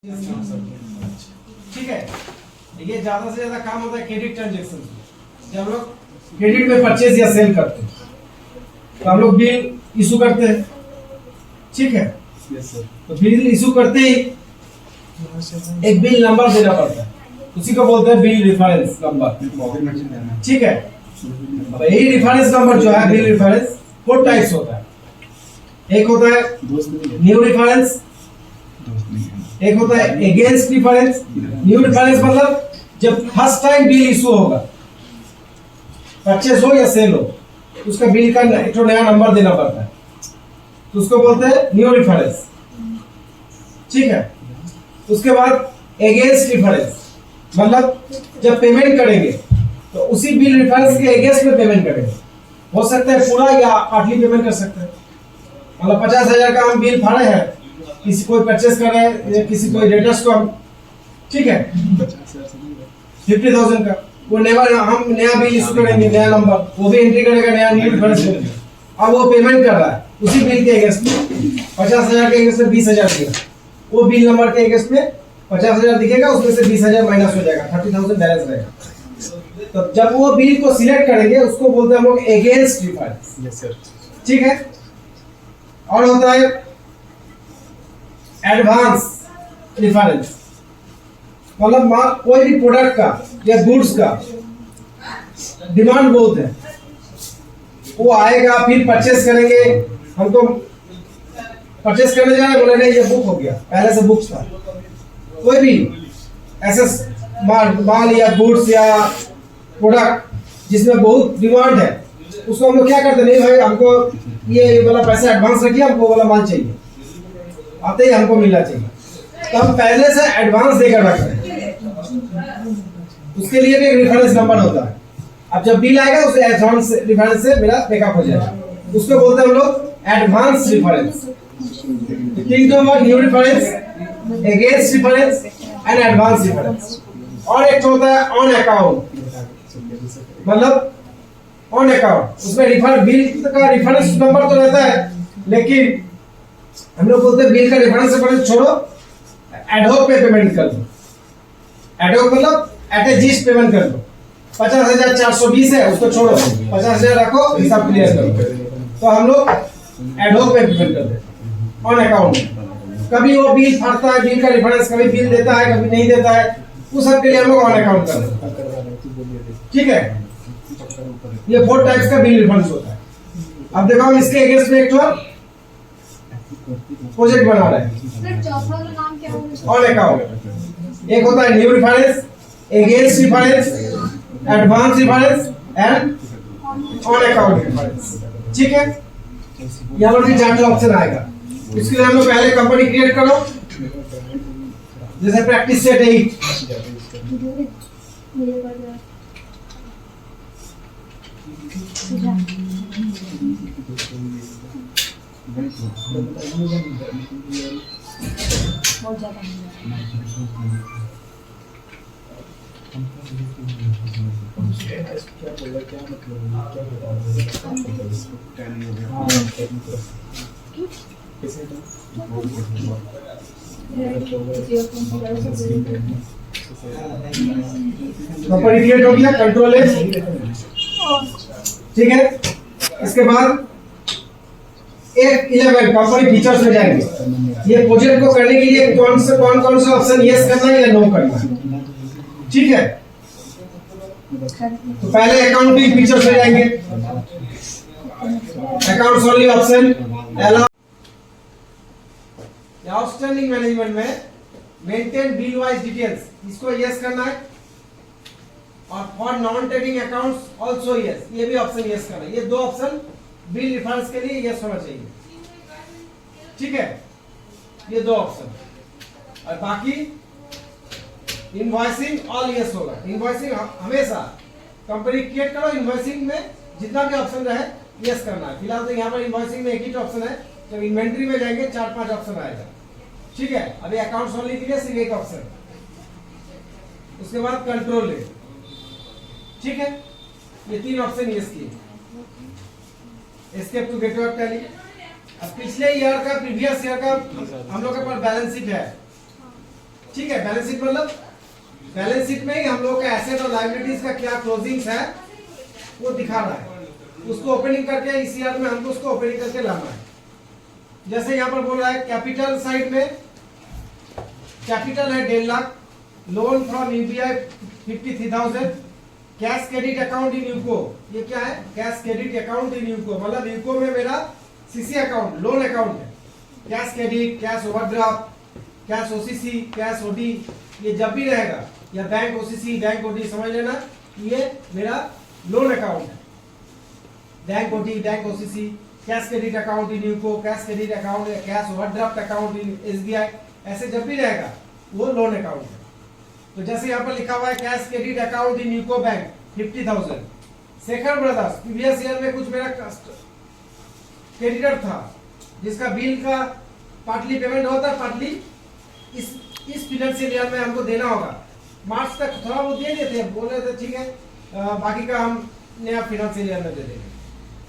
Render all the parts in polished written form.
ठीक है। ये ज्यादा से ज्यादा काम होता है क्रेडिट ट्रांजेक्शन। जब हम लोग क्रेडिट में परचेज या सेल करते हैं तो हम लोग बिल इशू करते हैं, ठीक है। तो बिल इशू करते ही एक बिल नंबर देना पड़ता है, उसी को बोलते हैं बिल रेफरेंस नंबर, ठीक है। अब यही रेफरेंस नंबर जो है बिल रेफरेंस 4 टाइप्स होता है। एक होता है न्यू रेफरेंस, एक होता है अगेंस्ट रेफरेंस। न्यू रेफरेंस मतलब जब फर्स्ट टाइम बिल इशू होगा, परचेस हो या सेल हो, उसका बिल का एक तो नया नंबर देना पड़ता है, तो उसको बोलते हैं न्यू रेफरेंस, ठीक है। उसके बाद अगेंस्ट रेफरेंस मतलब जब पेमेंट करेंगे तो उसी बिल रेफरेंस के अगेंस्ट में पेमेंट करेंगे। हो सकता है पूरा या पार्टली पेमेंट कर सकते हैं। मतलब 50,000 का हम बिल फाड़े हैं, किसी कोई परचेस कर रहे हैं या किसी कोई रेटर्स को हम, ठीक है, 50,000 का वो हम नया बिल इशू करेंगे, नया नंबर वो भी एंट्री करेगा, नया न्यू रेफरेंस करेगा। अब वो पेमेंट कर रहा है उसी बिल के अगेंस्ट में, 50,000 के अगेंस्ट में 20,000 दिया, वो बिल नंबर के अगेंस्ट में 50,000 दिखेगा, उसमें से 20,000 माइनस हो जाएगा, 30,000 बैलेंस रहेगा। तो जब वो बिल को सिलेक्ट करेंगे उसको बोलते हैं हम लोग अगेंस्ट रेफरेंस, ठीक है। और होता है एडवांस रेफरेंस मतलब कोई भी प्रोडक्ट का या गुड्स का डिमांड बहुत है, वो आएगा फिर परचेस करेंगे, हमको परचेस करने जाना, बोले नहीं ये बुक हो गया, पहले से बुक था। कोई भी ऐसा माल या गुड्स या प्रोडक्ट जिसमें बहुत डिमांड है, उसको हम लोग क्या करते नहीं भाई हमको ये वाला पैसा एडवांस रखिए, हमको वाला माल चाहिए, आते ही हमको मिलना चाहिए, तो हम पहले से एडवांस देकर रखते हैं। उसके लिए भी एक रेफरेंस नंबर होता है। अब जब बिल आएगा उसे एडवांस रेफरेंस से मेरा बैकअप हो जाएगा, उसको बोलते हैं हम लोग advance reference. New reference, against reference and advance reference. और एक होता है ऑन अकाउंट मतलब ऑन अकाउंट, उसमें बिल का रेफरेंस नंबर तो रहता है, लेकिन हम लोग बोलते हैं बिल का रेफरेंस छोड़ो, एडहोक पे पेमेंट कर दो। एडहोक मतलब एट ए जिस्ट पेमेंट कर दो। 50,420 है, उसको छोड़ो, 50,000 रखो, हिसाब क्लियर करो। तो हम लोग एडहोक पे पेमेंट कर देते ऑन अकाउंट। कभी वो बिल फाड़ता है, बिल का रेफरेंस कभी बिल देता है, कभी नहीं देता है, उस सब के लिए हम लोग ऑन अकाउंट कर देते हैं, ठीक है। ये 4 टाइप्स का बिल रेफरेंस होता है। अब देखो हम इसके अगेंस्ट में एक प्रोजेक्ट बना रहे हैं ऑन अकाउंट। एक होता है new reference, against reference, advance reference and on account reference, ठीक है। यहाँ पर भी 4 ऑप्शन आएगा। इसके लिए हम लोग पहले कंपनी क्रिएट करो, जैसे प्रैक्टिस सेट 8, कंपनी क्रिएट हो गया, कंट्रोल एस, ठीक है। इसके बाद 11 कंपनी फीचर्स में जाएंगे। ये प्रोजेक्ट को करने के लिए कौन सा ऑप्शन यस करना है या नो करना है, ठीक है। तो पहले अकाउंटिंग फीचर्स में जाएंगे, accounts only option, outstanding management में मेंटेन बिल वाइज डिटेल्स, इसको यस करना है। और for non trading accounts also yes, ये भी ऑप्शन यस करना है। ये 2 ऑप्शन बिल रेफरेंस के लिए यस होना चाहिए, ठीक है। ये 2 ऑप्शन। और बाकी इनवॉइसिंग ऑल यस होगा। इनवॉइसिंग हमेशा कंपनी क्रिएट करो, इनवॉइसिंग में जितना भी ऑप्शन रहे यस करना है। फिलहाल तो यहाँ पर इनवॉइसिंग में एक ही ऑप्शन है, जब इन्वेंट्री में जाएंगे 4-5 ऑप्शन आएगा, ठीक है। अभी अकाउंट्स ओनली के लिए सिर्फ एक ऑप्शन। उसके बाद कंट्रोल ले, ठीक है। ये 3 ऑप्शन यस किए। Escape to gateway Tally. अब पिछले ईयर का, प्रीवियस ईयर का हम लोग के पास बैलेंस शीट है, ठीक है, बैलेंस शीट मतलब बैलेंस शीट में ही हम लोग का एसेट और लायबिलिटीज का क्या क्लोजिंग्स है वो दिखाना है। उसको ओपनिंग करके इस ईयर में हमको उसको ओपनिंग करके लाना है। जैसे यहाँ पर बोल रहा है कैपिटल साइड में कैपिटल है 1.5 lakh, loan from UPI 53,000, cash credit account in UCO, ये क्या है? Cash credit account in UCO मतलब यूको में मेरा सीसी अकाउंट लोन अकाउंट है। Cash credit, cash overdraft, cash OCC, cash OD, ये जब भी रहेगा या बैंक ओसीसी बैंक ओडी समझ लेना, ये मेरा लोन अकाउंट है। Bank OD bank OCC, cash credit account in UCO, cash credit account या cash overdraft account in SBI, ऐसे जब भी रहेगा वो लोन अकाउंट है। तो जैसे यहाँ पर लिखा हुआ है cash credit account in UCO bank 50,000, Shekhar brothers previous year में कुछ मेरा क्रेडिटर था जिसका बिल का पार्टली पेमेंट होता है, पार्टली इस फाइनेंशियल ईयर में हमको देना होगा। मार्च तक थोड़ा बहुत दे देते हैं, बोले थे ठीक है, बाकी का हम नया फाइनेंशियल ईयर में दे देंगे।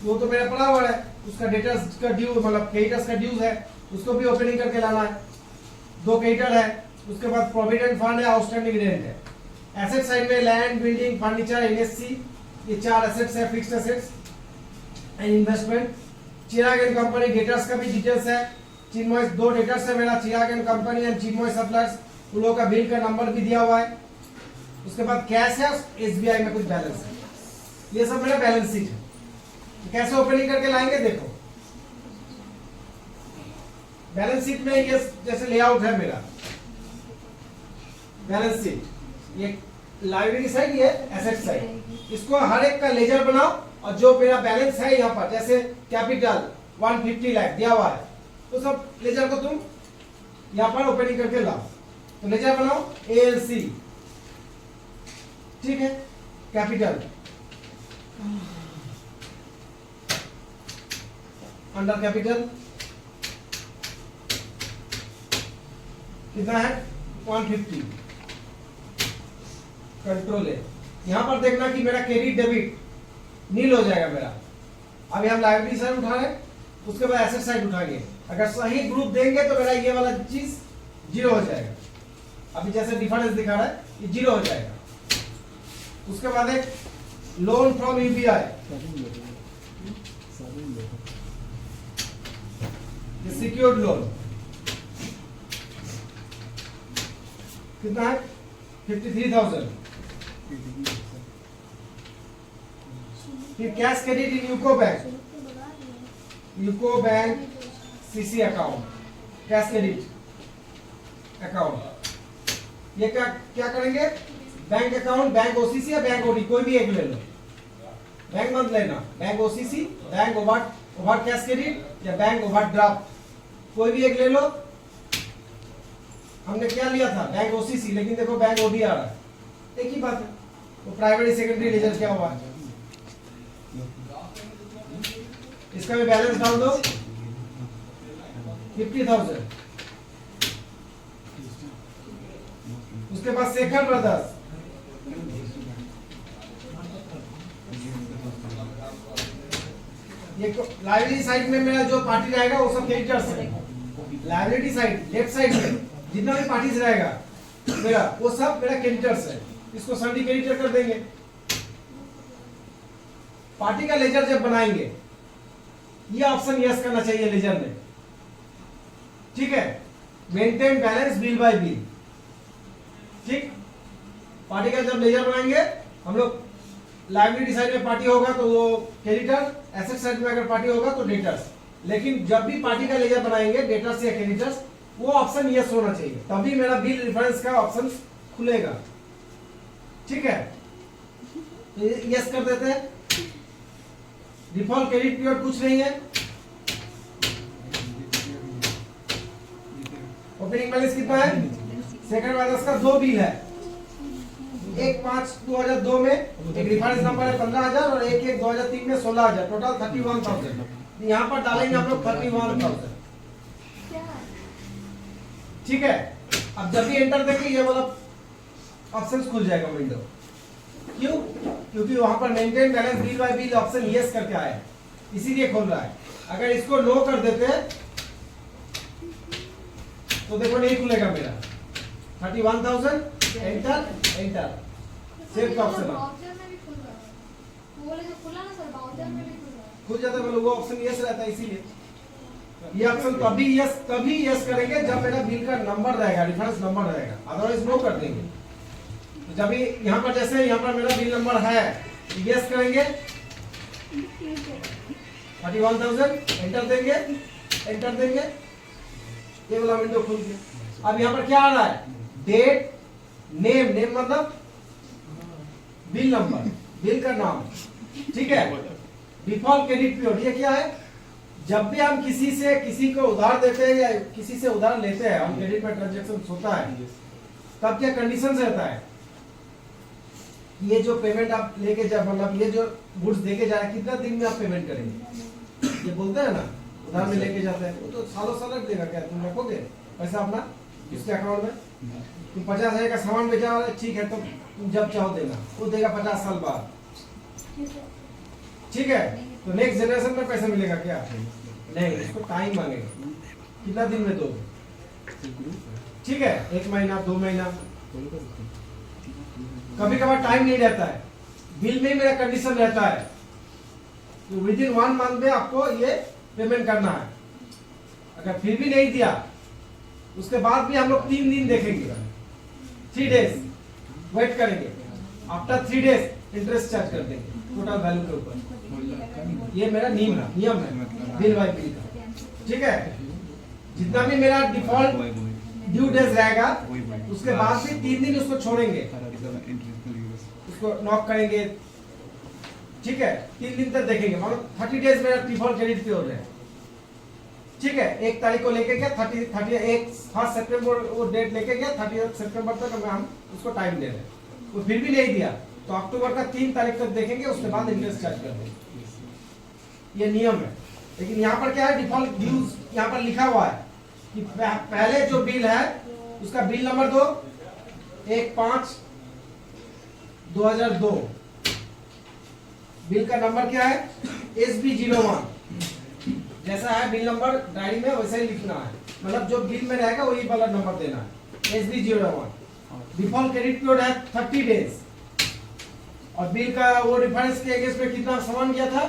वो तो मेरा पड़ा हुआ है, उसका डेटर्स का ड्यू मतलब क्रेडिटर्स का ड्यूज है, उसको भी ओपनिंग करके लाना है। 2 क्रेडिटर है, उसके बाद प्रोविडेंट फंड है, आउटस्टैंडिंग रेंट है। एसेट साइड में लैंड, बिल्डिंग, फर्नीचर, एनएससी, ये 4 एसेट्स है, fixed assets and investment. Chirag and company debtors का भी डिटेल्स है। चिन्मय 2 डेटर्स है मेरा, Chirag and company and Chinmay suppliers, उन लोगों का बिल का नंबर भी दिया हुआ है। उसके बाद कैश है, एसबीआई में कुछ बैलेंस है। ये सब मेरा बैलेंस शीट है। तो कैसे ओपनिंग करके लाएंगे देखो, बैलेंस शीट में ये जैसे लेआउट है मेरा बैलेंस शीट, ये लायबिलिटी साइड, ये एसेट साइड, इसको हर एक का लेजर बनाओ और जो मेरा बैलेंस है यहाँ पर जैसे कैपिटल 150 लाख दिया हुआ है तो सब लेजर को तुम यहाँ पर ओपनिंग करके लाओ। तो लेजर बनाओ एएलसी, ठीक है, कैपिटल अंडर कैपिटल कितना है 150, कंट्रोल है। यहां पर देखना कि मेरा क्रेडिट डेबिट नील हो जाएगा मेरा। अभी हम लायबिलिटी साइड उठा रहे हैं, उसके बाद एसेट साइड उठाएंगे। अगर सही ग्रुप देंगे तो मेरा ये वाला चीज 0 हो जाएगा। अभी जैसे डिफरेंस दिखा रहा है ये 0 हो जाएगा। उसके बाद एक loan from UPI, secured loan कितना है 53,000। फिर cash credit in UCO bank CC account, cash credit account, ये क्या करेंगे? बैंक अकाउंट, बैंक ओसीसी या बैंक ओडी, कोई भी एक ले लो, बैंक मत लेना, bank OCC, bank over cash credit या बैंक ओवरड्राफ्ट, कोई भी एक ले लो। हमने क्या लिया था? बैंक ओसीसी, लेकिन देखो बैंक ओडी आ रहा है, एक ही बात है। तो प्राइमरी सेकेंडरी लेजर क्या हुआ है, इसका भी बैलेंस डाल दो 50,000। उसके बाद शेखर ब्रदर्स, ये लायबिलिटी साइड में मेरा जो पार्टी रहेगा वो सब क्रेडिटर्स है। लायबिलिटी साइड लेफ्ट साइड में जितना भी पार्टीज रहेगा मेरा वो सब मेरा क्रेडिटर्स है, इसको संडी क्रेडिटर कर देंगे। पार्टी का लेजर जब बनाएंगे ये ऑप्शन यस करना चाहिए लेजर में, ठीक है। Maintain balance bill bye bill, ठीक। पार्टी का जब लेजर बनाएंगे हम लोग, लायबिलिटी साइड में पार्टी होगा तो वो क्रेडिटर, एसेट साइड में अगर पार्टी होगा तो डेटर्स। लेकिन जब भी पार्टी का लेजर बनाएंगे डेटर्स या क्रेडिटर्स, वो ऑप्शन यस होना चाहिए, तभी मेरा बिल रेफरेंस का ऑप्शन खुलेगा, ठीक है। तो यस कर देते हैं। डिफॉल्ट क्रेडिट पीरियड कुछ नहीं है। ओपनिंग बैलेंस कितना है? सेकंड बैलेंस का 2 बिल है, एक 5/2002 में एक रेफरेंस नंबर है 15,000 और एक 2003 में 16,000, टोटल 31,000। यहाँ पर डालेंगे हम लोग 31,000, ठीक है। अब जब भी एंटर देंगे ये वाला ऑप्शन खुल जाएगा विंडो। क्यों? क्योंकि वहां पर maintain balance bill bye bill option yes करके आया है, इसीलिए खोल रहा है। अगर इसको नो कर देते हैं तो देखो नहीं खुलेगा मेरा, 31,000 एंटर एंटर सेव का ऑप्शन है बाउचर में भी खुल रहा है। वो वाला जो खुला ना सर बाउचर में भी खुल रहा है। खुल जाता है मतलब वो ऑप्शन यस रहता है इसीलिए ये ऑप्शन तभी यस करेंगे जब मेरा बिल का नंबर रहेगा रेफरेंस नंबर रहेगा अदरवाइज नो कर देंगे तो जब यहाँ पर जैसे यहाँ पर मेरा बिल नंबर है यस करेंगे 31,000 एंटर देंगे ये वाला विंडो खुल गया अब यहाँ पर क्या आ रहा है डेट नेम मतलब बिल नंबर बिल का नाम ठीक है डिफॉल्ट क्रेडिट पीरियड ये क्या है जब भी हम किसी को उधार देते हैं या किसी से उधार लेते हैं हम क्रेडिट में ट्रांजैक्शन होता है तब क्या कंडीशन रहता है ये जो पेमेंट आप लेके जा मतलब ये जो गुड्स देके जा रहे हैं कितना दिन में आप पेमेंट करेंगे ये बोलते हैं ना उधार में लेके जाते हैं वो तो सालों साल रख देगा क्या तुम रखोगे पैसा अपना इसके अकाउंट में तुम 50,000 का सामान बेचा ठीक है तो तुम जब चाहो देना वो देगा 50 साल बाद ठीक है तो नेक्स्ट जनरेशन में पैसा मिलेगा क्या नहीं इसको टाइम मांगेगा कितना दिन में दोगे ठीक है 1 महीना 2 महीना कभी कभार टाइम नहीं रहता है बिल में मेरा कंडीशन रहता है तो विद इन 1 मंथ में आपको ये पेमेंट करना है अगर फिर भी नहीं दिया उसके बाद भी हम लोग 3 दिन देखेंगे 3 डेज वेट करेंगे आफ्टर 3 डेज इंटरेस्ट चार्ज कर देंगे टोटल वैल्यू के ऊपर ये मेरा नियम है बिल बाय बिल का ठीक है जितना भी मेरा डिफॉल्ट ड्यू डेज रहेगा उसके बाद भी 3 दिन उसको छोड़ेंगे उसको नॉक करेंगे ठीक है 3 दिन तक देखेंगे मतलब 30 डेज मेरा डिफॉल्ट क्रेडिट पीरियड है ठीक है 1 तारीख को लेके गया 1 सितंबर वो डेट लेके गया 30 सितंबर तक हम उसको टाइम दे रहे हैं वो फिर भी नहीं दिया तो अक्टूबर का 3 तारीख तक देखेंगे उसके बाद इंटरेस्ट चार्ज कर देंगे ये नियम है लेकिन यहाँ पर क्या है डिफॉल्ट ड्यूज यहाँ पर लिखा हुआ है कि पहले जो बिल है उसका बिल नंबर दो 1/5/2002 बिल का नंबर क्या है SB01 जैसा है बिल नंबर डायरी में वैसा ही लिखना है मतलब जो बिल में रहेगा वही वाला नंबर देना है SB01 डिफॉल्ट क्रेडिट पीरियड है 30 डेज और बिल का वो रेफरेंस के अगेंस्ट में कितना सामान गया था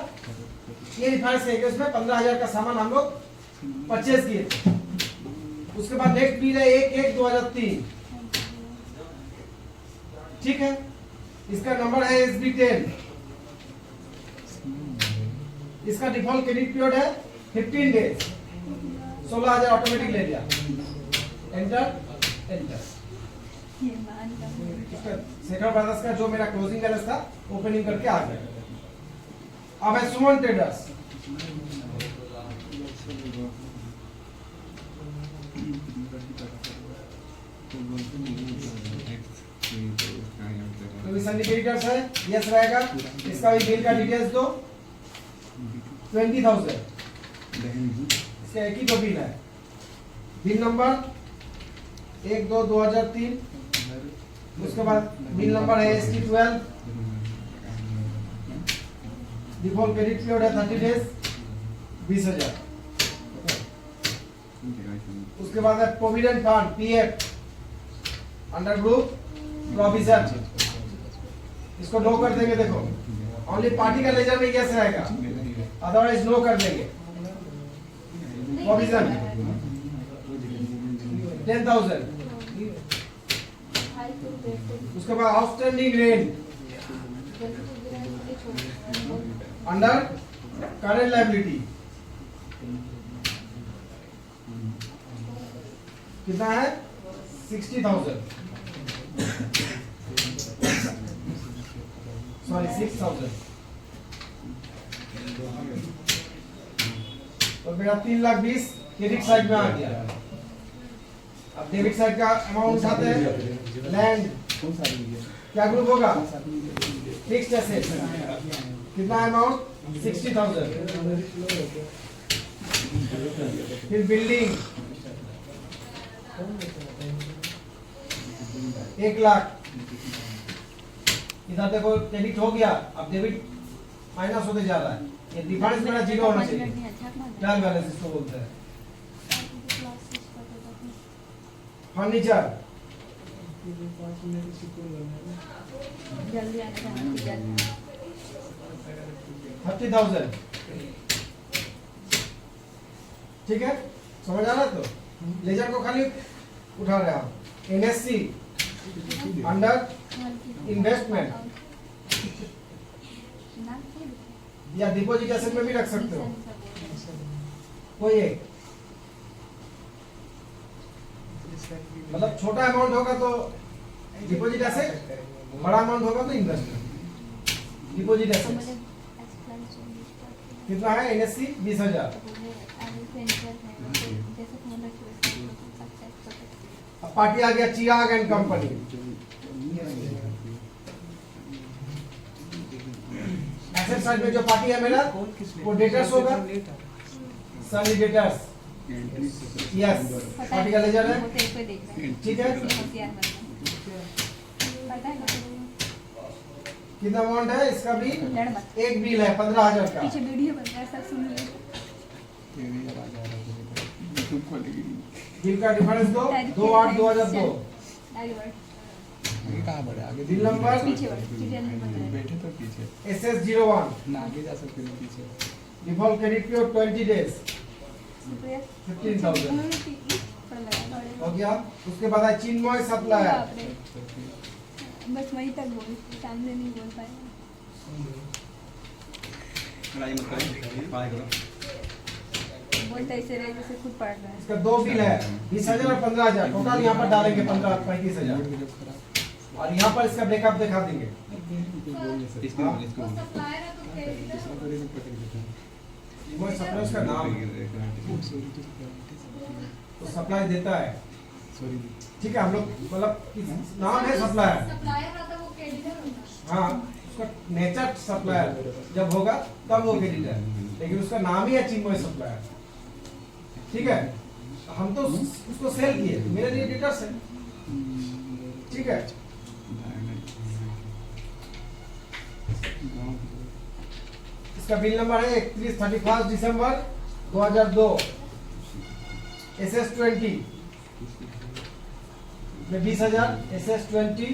ये रेफरेंस के अगेंस्ट में 15,000 का सामान हम लोग परचेज किए थे उसके बाद नेक्स्ट बिल है 1/1/2003 ठीक है इसका नंबर है SB10 इसका डिफॉल्ट क्रेडिट पीरियड है 15 डेज 16,000 ऑटोमेटिक ले लिया एंटर शेखर ब्रदर्स का जो मेरा क्लोजिंग बैलेंस था ओपनिंग करके आ गया अब है सुमन ट्रेडर्स तो सिंडिकेटर्स है यस रहेगा इसका भी बिल का डिटेल्स दो 20,000 इसका एक ही तो बिल है बिल नंबर 1/2/2003 उसके बाद बिल नंबर है ST12 डिफॉल्ट क्रेडिट पीरियड है 30 डेज 20,000 उसके बाद है provident fund PF under group provision इसको नो कर देंगे देखो ओनली पार्टी का लेजर में यस रहेगा अदरवाइज नो कर देंगे प्रोविजन 10,000 उसके बाद outstanding rent under current liability कितना है 60,000 सॉरी 6,000 तो मेरा 3,20,000 क्रेडिट साइड में आ गया अब डेबिट साइड का अमाउंट उठाते हैं लैंड क्या ग्रुप होगा फिक्स्ड एसेट कितना अमाउंट 60,000 फिर बिल्डिंग 1,00,000 इधर देखो क्रेडिट हो गया अब डेबिट माइनस होते जा रहा है ये डिफरेंस मेरा 0 होना चाहिए ट्रायल बैलेंस इसको बोलते हैं फर्नीचर जल्दी आने जाना जल्दी 30,000। ठीक है, समझ आ रहा तो लेजर को खाली उठा रहे आप। एनएससी अंडर इन्वेस्टमेंट या डिपॉजिट एसेट में भी रख सकते हो कोई एक, मतलब छोटा अमाउंट होगा तो डिपॉजिट एसेट, बड़ा अमाउंट होगा तो इन्वेस्टमेंट। डिपॉजिट एसेट कितना है? एनएससी 20,000। अब पार्टी आ गया चिराग एंड कंपनी। एसेट साइड में जो पार्टी है मेरा वो डेटर्स होगा, सनी डेटर्स। यस, पार्टी का लेजर है। ठीक है, कितना अमाउंट है इसका? भी एक बिल है 15,000 का। पीछे वीडियो बन रहा है, सब सुन लीजिए। बिल का डिफरेंस दो 28/2002। आगे कहाँ बढ़े? आगे बिल नंबर पीछे बढ़ बैठे तो पीछे SS01। ना आगे जा सकते हैं पीछे। डिफॉल्ट क्रेडिट पीरियड 20 डेज, शुक्रिया 15,000 हो गया। उसके बाद है चिन्मय सप्लायर। बस वहीं तक बोल, सामने नहीं बोल पाए। लड़ाई मत करो, पढ़ाई करो। बोलते ऐसे रहे जैसे खुद पढ़ रहा है। इसका दो बिल है 20,000 और 15,000। टोटल यहाँ पर डालेंगे 35,000 और यहाँ पर इसका ब्रेकअप दिखा देंगे। इसको इसको सप्लायर है तो चिन्मय सप्लायर उसका नाम है, तो सप्लाई देता है। सॉरी ठीक है, हम लोग मतलब नाम है सप्लायर। सप्लायर रहता वो क्रेडिटर होता। हाँ, उसका नेचर सप्लायर जब होगा तब वो क्रेडिटर, लेकिन उसका नाम ही है चिन्मय सप्लायर। ठीक है, हम तो उसको सेल किए, मेरे लिए डेटर्स है। ठीक है, इसका बिल नंबर है 31 दिसंबर 2002 SS20 में 20,000 SS20।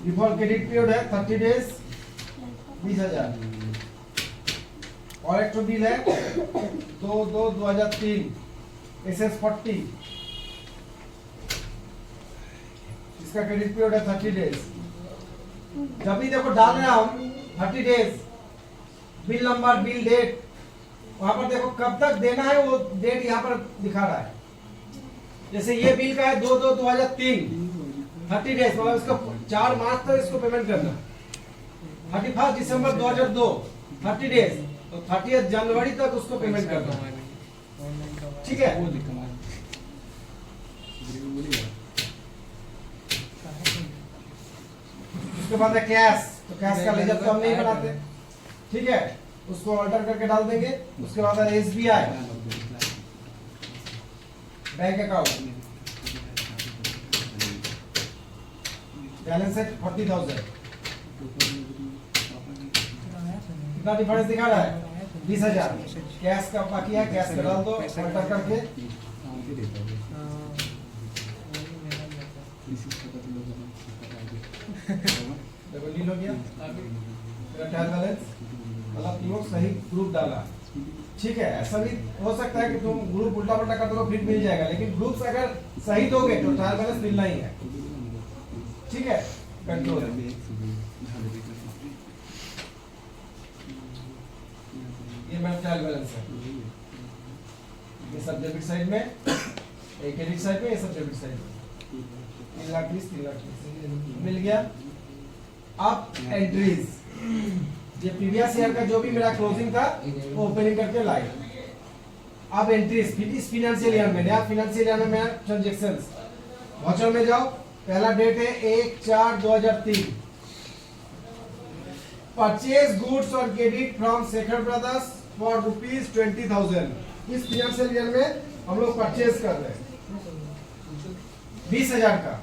डिफॉल्ट क्रेडिट पीरियड है 30 डेज 20,000। और एक तो बिल है 2/2/2003 SS40। इसका क्रेडिट पीरियड है 30 डेज। जब भी देखो डाल रहे हैं हम 30 days, bill number, bill date, वहां पर देखो कब तक देना है वो डेट यहाँ पर दिखा रहा है। जैसे ये बिल का है 2/2/2003 30 डेज, मतलब इसको 4 मार्च तक इसको पेमेंट करना। 31 दिसंबर 2002 30 डेज, तो 30 जनवरी तक उसको पेमेंट करना। ठीक है, उसके बाद है कैश। तो कैश का लेजर तो हम नहीं बनाते। ठीक है, उसको ऑल्टर करके डाल देंगे। उसके बाद है SBI बैंक अकाउंट, बैलेंस है 40,000। कितना डिफरेंस दिखा रहा है? 20,000। कैश का बाकी है, कैश का डाल दो ऑल्टर करके। देखो लील हो गया मेरा ट्रायल बैलेंस, मतलब तुम लोग सही ग्रुप डाला। ठीक है, ऐसा भी हो सकता है कि तुम ग्रुप उल्टा पल्टा कर दो फिर मिल जाएगा, लेकिन ग्रुप्स अगर सही दोगे तो ट्रायल बैलेंस मिलना ही है। ठीक है, कंट्रोल। ये मेरा ट्रायल बैलेंस है। ये सब डेबिट साइड में, एक क्रेडिट साइड में, ये सब डेबिट साइड में। 3,20,000 मिल गया। अब एंट्रीज, ये प्रीवियस ईयर का जो भी मेरा क्लोजिंग था वो ओपनिंग करके लाए। अब एंट्रीज इस फाइनेंशियल ईयर में, नया फाइनेंशियल ईयर में मेरा ट्रांजैक्शंस वाउचर में जाओ। पहला डेट है 1/4/2003। परचेज गुड्स और credit from Shekhar brothers for ₹20,000। इस फाइनेंशियल ईयर में हम लोग परचेज कर रहे हैं 20,000 का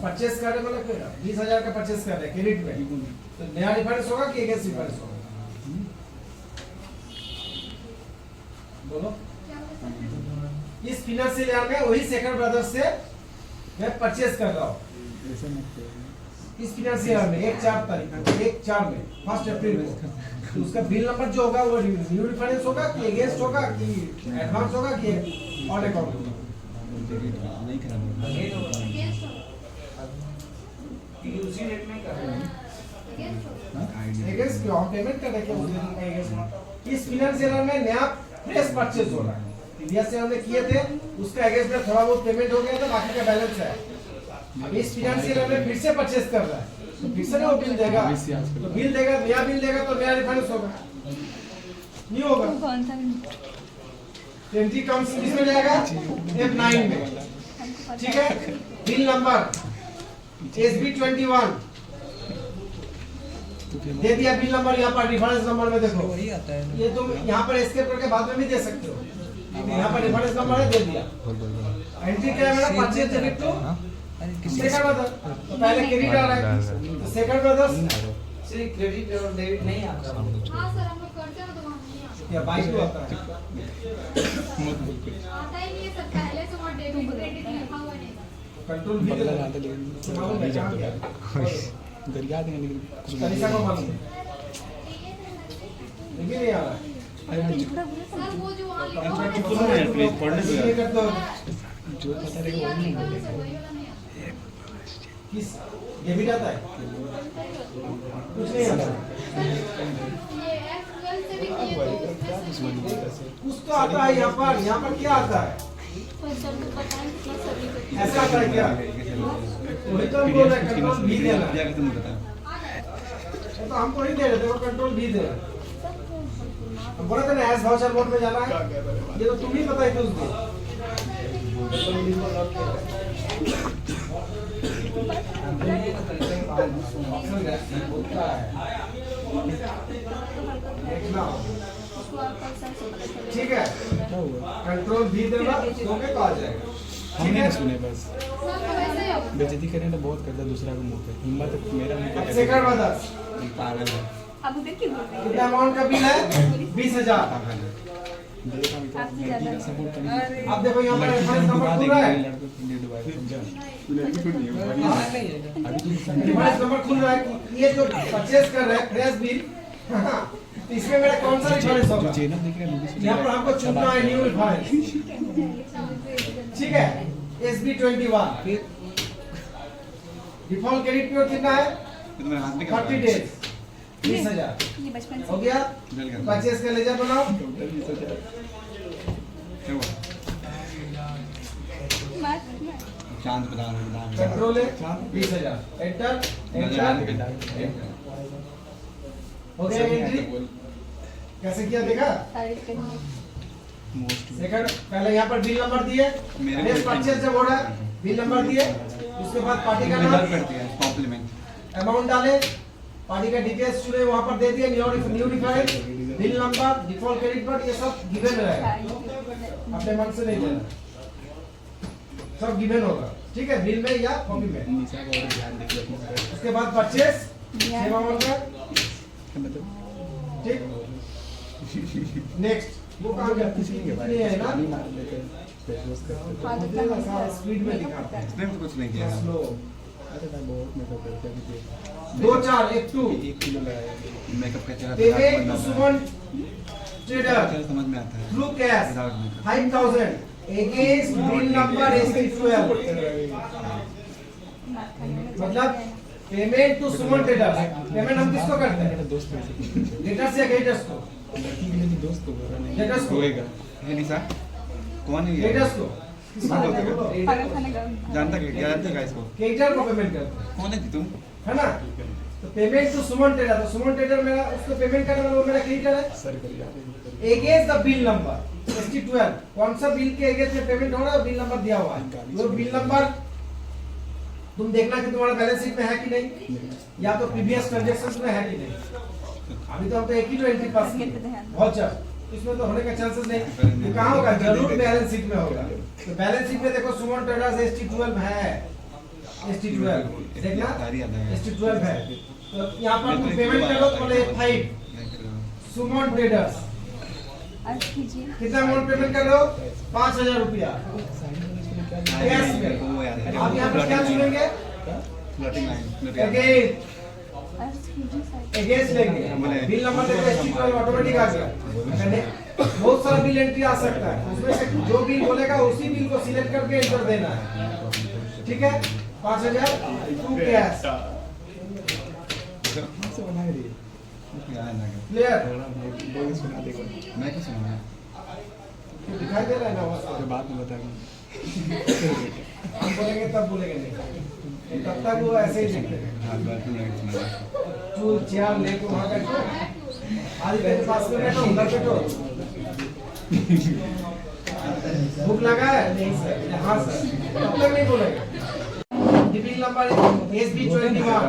परचेज कर रहे, मतलब 20,000 का परचेज कर रहे हैं क्रेडिट में। तो नया डिफरेंस होगा कि अगेंस्ट डिफरेंस होगा? बोलो। इस फाइनेंशियल ईयर में वही शेखर ब्रदर्स से मैं परचेज कर रहा हूँ ऐसा मत करो। इस फिनेंशियल में 1/4 तारीख को 1/4 में 1 अप्रैल को, तो उसका बिल नंबर जो होगा वो न्यू रिफरेंस होगा कि अगेंस्ट होगा कि एडवांस होगा कि ऑन अकाउंट होगा? नहीं खराब होगा। अगेंस्ट हो उसी रेट में कर रहे हैं अगेंस्ट हो अगेंस्ट क्यों हम पेमेंट कर रहे हैं उस दिन का अगेंस्ट? इस फिनेंशियल में नया फ्रेश परचेज हो रहा है, प्रीवियस से हमने किए थे उसका अगेंस्ट में थोड़ा बहुत पेमेंट हो गया था, बाकी का बैलेंस है। अब इस फिनेंशियल में फिर से परचेज कर रहा है तो फिर से वो बिल देगा, तो बिल देगा, नया बिल देगा तो नया रिफंड होगा, नहीं होगा? कौन सा 20 कम्स इसमें जाएगा F9 में, ठीक है? बिल नंबर SB21 दे दिया, बिल नंबर यहाँ पर रेफरेंस नंबर में देखो, वही आता है। ये तुम यहाँ पर एस्केप करके बाद में भी दे सकते हो, यहाँ पर रेफरेंस नंबर है, दे दिया। एंट्री क्या है मेरा? Purchase debit to second brother, तो पहले क्रेडिट आ रहा है तो सेकंड ब्रदर्स सिर्फ क्रेडिट और डेबिट नहीं आता, हाँ सर हम लोग करते हैं तो वहाँ नहीं आता या बाइक तो आता है। आता ही नहीं है सर, पहले से वहाँ डेबिट क्रेडिट लिखा हुआ नहीं था। कंट्रोल भी बदला देना जाता लेकिन मालूम है कहाँ गया? दरिया देंगे लेकिन कुछ कनिष्का को मालूम है, लेकिन नहीं आ रहा है। सर वो जो वहाँ लिखा हुआ है कंट्रोल सुनो यार प्लीज, पढ़ने दो यार। जो पता रहेगा यार वही लिखा नहीं हुआ है सर, वही वाला नहीं आता। किस डेबिट आता है? कुछ नहीं आता। ये F12 से भी किए तो उसमें से कुछ तो आता है यहाँ पर क्या आता है? कोई सर को पता है कितना सभी को ऐसा आता है क्या? वही तो हम बोल रहे हैं, कंट्रोल भी देना है। तुम बता ये तो हमको नहीं दे रहे थे, वो कंट्रोल भी दे रहे हैं। हम बोला था ना एस वाउचर बोर्ड में जाना है, ये तो तुम ही बताई थी उस दिन। देखना, ठीक है? क्या हुआ? कंट्रोल भी देना, दोगे तो आ जाएगा, हम ठीक नहीं है? सुने बस सर तो वैसे ही होगा। बेइज्जती करें तो बहुत करता दूसरा को मुंह पे, हिम्मत मेरा मुंह पे सेकंड ब्रदर्स पागल है। अब उधर क्यों बोल रहे कितना अमाउंट का बिल है? 20,000। पागल है। देखा भी आपसे लड़की ज्यादा। का सपोर्ट करने अब देखो यहाँ पर लड़की रेफरेंस को नंबर डुबा खुल देगी, रहा है, लड़के को नहीं डुबाएगा, समझा? लड़की को नहीं अभी तो रेफरेंस नंबर खुल रहा है कि ये जो परचेज कर रहा है फ्रेश बिल, तो इसमें मेरा कौन सा रेफरेंस होगा? जो चैनल देख रहे हैं मूवी यहाँ पर हमको चुनना है न्यू रेफरेंस, ठीक है? SB21 डिफॉल्ट क्रेडिट पीरियड कितना है? तुम्हारे हाथ में 30 डेज, 20,000 ये बचपन हो से गया? परचेज का लेजर बनाओ, मार चांद बता कंट्रोल है 20,000, एंटर एंटर, हो गया एंट्री? कैसे किया देखा? तारीफ करनी मोस्ट सेकंड पहले यहाँ पर बिल नंबर दिए, मेरे नेक्स्ट को परचेज जब हो रहा है बिल नंबर दिए, उसके बाद पार्टी का नाम, करती है कॉम्प्लीमेंट अमाउंट डाले, पार्टी का डिटेल्स चुने वहाँ पर दे दिए, new difference, bill number, default credit card, ये सब गिवन रहेगा, अपने मन से नहीं देना, सब गिवन होगा, ठीक है? बिल में या कॉपी में। निशा का और ध्यान देखिए अपने उसके बाद परचेज सेम अमाउंट का, मतलब ठीक? नेक्स्ट वो कहाँ गया? कुछ नहीं है भाई, नहीं है ना? पानी मार लेते हैं, फेस वॉश करते हैं। स्पीड में दिखाते हैं, इसने तो कुछ नहीं किया स्लो, अरे भाई बहुत मेकअप करते हैं अभी 2 4 1 2 1 किलो लगाया मेकअप का चेहरा पेमेंट टू सुमन ट्रेडर समझ में आता है through cash 5,000 against bill number SB12, मतलब payment to Suman trader, payment हम किसको करते हैं? मेरा दोस्त है लेटर्स या गेटर्स को? लड़की के लिए भी दोस्त को बोल रहा नहीं लेटर्स को? होएगा है निशा कौन है ये गेटर्स को किसको हाँ, बोलते हैं? बोलो। पागल खाने का जानता क्या जानते का इसको गेटर को पेमेंट करते हैं, कौन है तुम है ना? तो पेमेंट टू सुमन ट्रेडर, तो सुमन ट्रेडर मेरा उसको पेमेंट करने वाला वो मेरा क्रेडिटर है, सर करिए against the bill number ST12, कौन सा बिल के अगेंस्ट में पेमेंट हो रहा है? बिल नंबर दिया हुआ है, वो बिल नंबर तुम देखना कि तुम्हारा बैलेंस शीट में है कि नहीं, या तो प्रीवियस ट्रांजैक्शंस में है कि नहीं। अभी तो हम तो एक ही तो एंट्री पास किए, बहुत अच्छा, इसमें तो होने का चांसेस नहीं, तो कहाँ होगा? जरूर बैलेंस शीट में होगा। तो बैलेंस शीट में देखो सुमन ट्रेडर्स ST12 है, ST12 देखना ST12 है, तो यहाँ पर तुम पेमेंट करो तो बोले 5 सुमन ट्रेडर्स, आज कीजिए कितना अमाउंट पेमेंट कर रहे हो? 5,000 रुपया कैश में, आप यहाँ पर क्या चुनेंगे? Floating line again SPG side against लेंगे। बिल नंबर देखो ST12 ऑटोमेटिक आ गया। मैंने बहुत सारा बिल एंट्री आ सकता है, उसमें से जो बिल बोलेगा उसी बिल को सिलेक्ट करके एंटर देना है। ठीक है, 5000 टू कैश क्लियर। मैं क्या सुना दिखाई दे रहा है ना वहाँ से? बाद में बताएंगे हम बोलेंगे तब बोलेंगे नहीं, तब तक वो ऐसे ही देखते हैं। हाँ बाद में सुना चूल चेयर लेके वहाँ बैठो, आज मेरे पास में बैठो, उधर बैठो। भूख लगा है? नहीं सर। हाँ सर, तब तक नहीं बोलेगा। Bill number SB21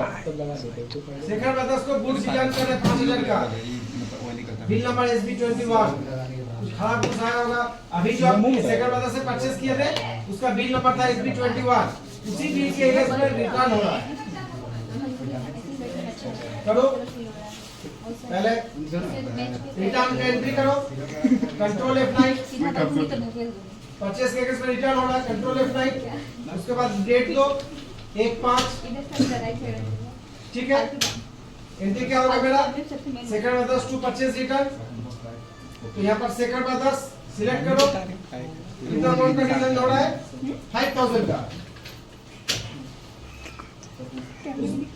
Shekhar brothers को गुड्स रिटर्न कर रहे 5000 का। बिल नंबर SB21 कुछ खराब कुछ आया होगा। अभी जो आप शेखर ब्रदर्स से परचेस किए थे उसका बिल नंबर था SB21, उसी बिल के एगेंस्ट में रिटर्न हो रहा है। करो पहले रिटर्न का एंट्री करो, कंट्रोल F9। परचेस के एगेंस्ट में रिटर्न हो रहा है, कंट्रोल F9। उसके बाद डेट दो 1/5। ठीक है, एंट्री क्या होगा मेरा? Second brothers to purchase return. तो यहाँ पर सेकंड ब्रदर्स सिलेक्ट करो, कितना अमाउंट का रिटर्न हो रहा है? 5000 का।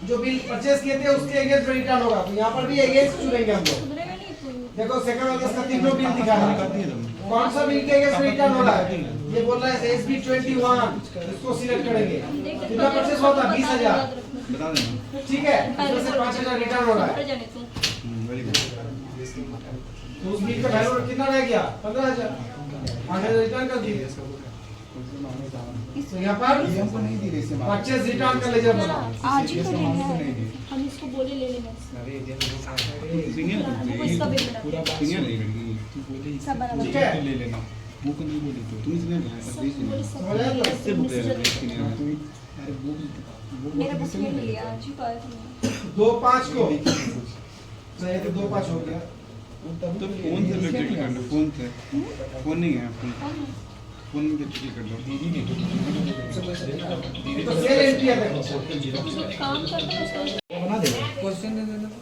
जो बिल परचेस किए थे उसके अगेंस्ट में रिटर्न होगा, तो यहाँ पर भी अगेंस्ट चुनेंगे हम लोग। देखो सेकंड ब्रदर्स का तीनों बिल दिखा रहा है, कौन सा बिल के अगेंस्ट में रिटर्न हो रहा है? ये बोल रहा है SB21, इसको सिलेक्ट करेंगे। कितना परचेस होता है? 20000। बता देना ठीक है, इसमें से 5000 रिटर्न हो रहा है। वेरी गुड तो उस बिल का वैल्यू कितना रह गया? 15000। 5000 रिटर्न कर दिए। तो यहाँ पर हमको नहीं दी रही परचेस रिटर्न का लेजर बना। आज ही तो लेना है, हम इसको बोले ले लेना। हमको इसका बिल बना सीनियर नहीं लड़की तू बोली सब बराबर। ठीक है, ले लेना बुक नहीं बोली तो तुम सीनियर नहीं है समझ आया तो? इससे बुक ले लेना सीनियर तू अरे बुक मेरा बुक नहीं लिया, आज ही तो आया था। 2-5 को चाहिए तो 2-5 हो गया। तो फोन से रिलेटेड कर लो, फोन से फोन नहीं है फोन में क्लिक कर लो। दीदी ने तो सेल एंट्री है, देखो काम करता है उसका बना दे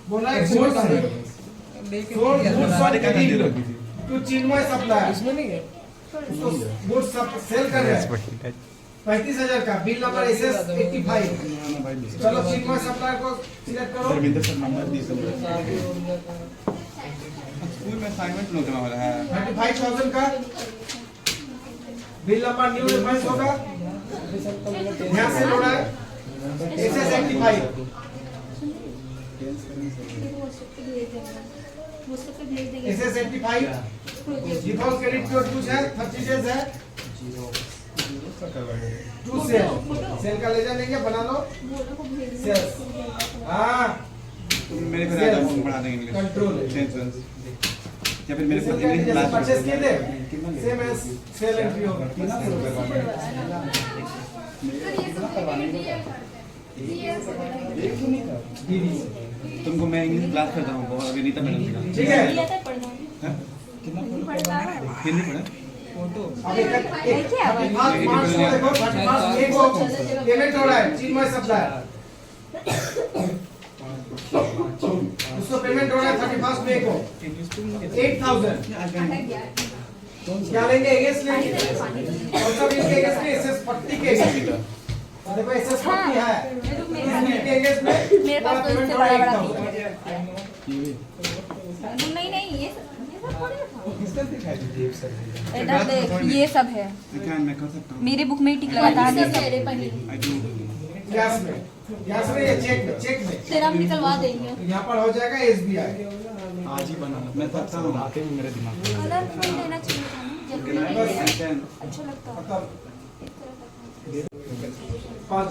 बोला है सोर्स टू चिन्मय सप्लाई, इसमें नहीं है। उसको गुड्स सेल कर रहे हैं 35000 का। Bill number SS85। चलो चिन्मय सप्लाई को सिलेक्ट करो। धर्मेंद्र सर नंबर दी सब स्कूल में असाइनमेंट लोग जमा हो रहा है 35000 का बिल नंबर न्यू रेफरेंस होगा, ध्यान से लोड़ा है SS85। SS85 default credit code कुछ है, 30 डेज है। टू सेल का ले जाएंगे, बना लो सेल। हाँ तुम मेरे को आधा फोन पढ़ा देंगे इंग्लिश कंट्रोल टेंशन या फिर मेरे को इंग्लिश जैसे क्लास परचेस किए थे सेम एज सेल एंट्री होगा। तुमको मैं इंग्लिश क्लास करता हूँ बहुत अभी रीता मैडम ठीक है, लिया था पढ़ना हाँ? पढ़ना है। हिंदी पढ़ा अभी मार्च को देखो 31 को पेमेंट हो रहा है चिन्मय सप्लाई, उसको पेमेंट हो रहा है 31 मई को 8000। क्या लेंगे? एगेंस्ट लेंगे, कौन सा बिल के एगेंस्ट में? SS 40 के एगेंस्ट। तो देखो SS 40 है, इस बिल के एगेंस्ट में मेरे पास तो इससे बड़ा बड़ा नहीं नहीं ये सब थोड़ी ना था। देख ये सब है, मैं कर सकता हूँ मेरे बुक में ही टिक लगा था। आई डू गैस में या चेक में तेरा हम निकलवा देंगे। तो यहाँ पर हो जाएगा SBI। आज ही बनाना मैं सकता हूँ आते में मेरे दिमाग में कलरफुल लेना चाहिए था ना, जल्दी नहीं बस लेना। अच्छा लगता है। मतलब 5